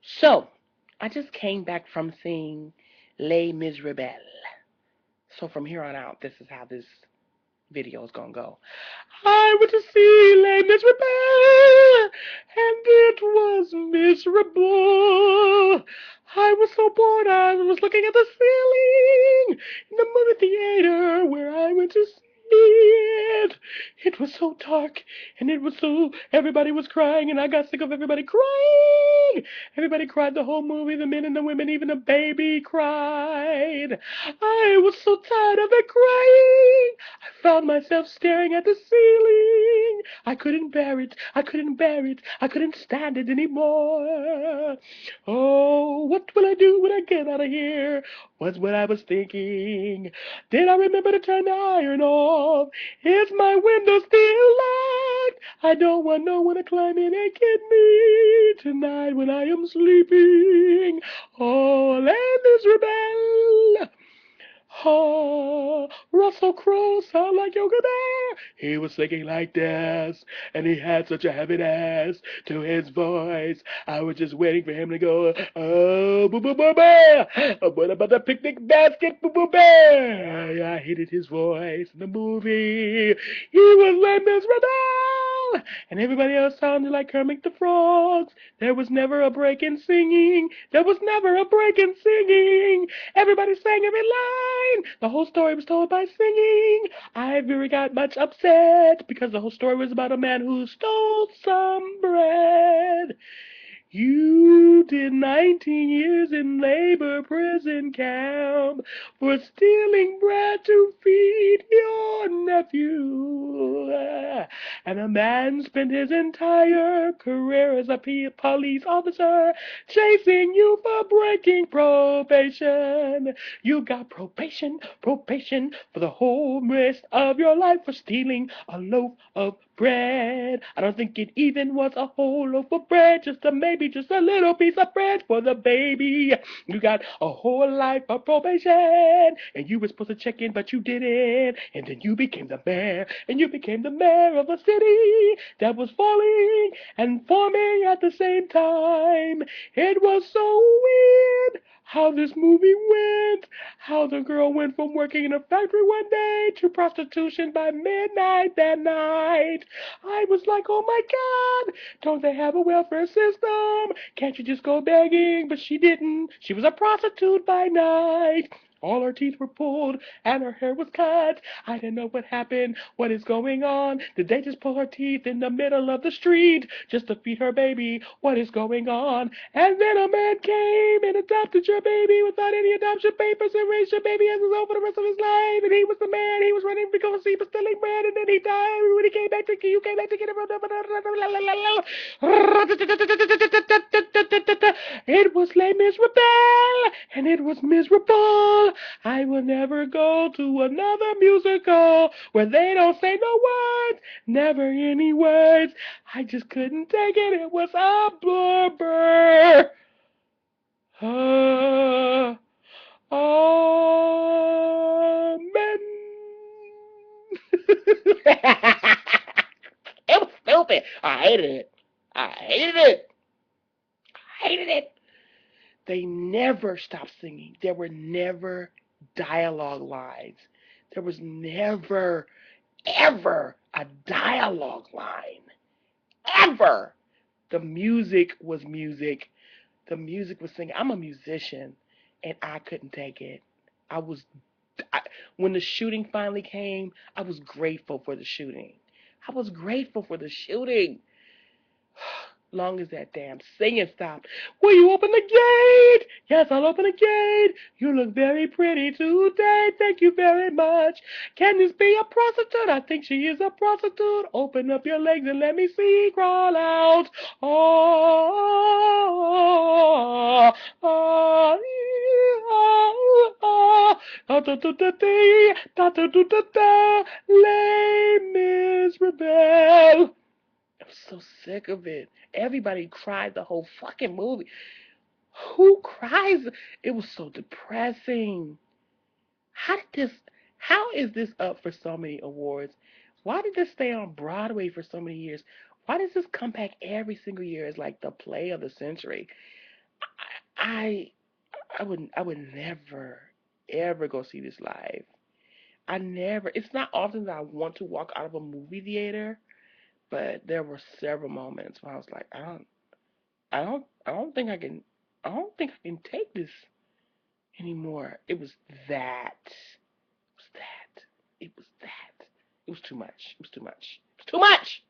So, I just came back from seeing Les Miserables. So from here on out, this is how this video is gonna go. I went to see Les Miserables, and it was miserable. I was so bored, I was looking at the ceiling in the movie theater where I went to see it. It was so dark, and it was so, everybody was crying, and I got sick of everybody crying. Everybody cried the whole movie, the men and the women, even the baby cried. I was so tired of it crying. I found myself staring at the ceiling. I couldn't bear it. I couldn't bear it. I couldn't stand it anymore. Oh, what will I do when I get out of here? Was what I was thinking. Did I remember to turn the iron off? Is my window still locked? I don't want no one to climb in and get me tonight when I am sleeping. Oh, land is rebel. Oh, Russell Crowe sound like Yogi Bear. He was singing like this, and he had such a heaviness to his voice. I was just waiting for him to go, oh, boo boo boo bear. What about the picnic basket, boo boo bear? I hated his voice in the movie. He was Les Miserables, and everybody else sounded like Kermit the Frog. There was never a break in singing. There was never a break in singing. Everybody sang every line. The whole story was told by singing. I really got much upset because the whole story was about a man who stole some bread. You did 19 years in labor prison camp for stealing bread to feed your nephew. And a man spent his entire career as a police officer chasing you for breaking probation. You got probation for the whole rest of your life for stealing a loaf of bread. I don't think it even was a whole loaf of bread, maybe just a little piece of bread for the baby. You got a whole life of probation, and you were supposed to check in, but you didn't. And then you became the mayor, and you became the mayor of a city that was falling and forming at the same time. It was so weird how this movie went, how the girl went from working in a factory one day to prostitution by midnight that night. I was like, oh my God, don't they have a welfare system? Can't you just go begging? But she didn't. She was a prostitute by night. All her teeth were pulled and her hair was cut. I didn't know what happened. What is going on? Did they just pull her teeth in the middle of the street just to feed her baby? What is going on? And then a man came and adopted your baby without any adoption papers and raised your baby as his own for the rest of his life. And he was the man. He was running because he was stealing bread, and then he died. When he came back to you came back to get him. It was Les Miserables, and it was miserable. I will never go to another musical where they don't say no words, never any words. I just couldn't take it. It was a blubber. Uh, amen. It was stupid. I hated it. I hated it. I hated it. They never stopped singing. There were never dialogue lines. There was never, ever a dialogue line. Ever. The music was music. The music was singing. I'm a musician, and I couldn't take it. I was, I, when the shooting finally came, I was grateful for the shooting. I was grateful for the shooting. Long as that damn singing stopped. Will you open the gate? Yes, I'll open the gate. You look very pretty today. Thank you very much. Can this be a prostitute? I think she is a prostitute. Open up your legs and let me see. Crawl out. Oh, oh, oh, da da da da da da da da da. Les Miserables. I'm so sick of it. Everybody cried the whole fucking movie. Who cries? It was so depressing. How did this? How is this up for so many awards? Why did this stay on Broadway for so many years? Why does this come back every single year as like the play of the century? I I would never ever go see this live. I never. It's not often that I want to walk out of a movie theater, but there were several moments where I was like, I don't think I can. I don't think I can take this anymore. It was that. It was that. It was that. It was too much. It was too much. It was too much.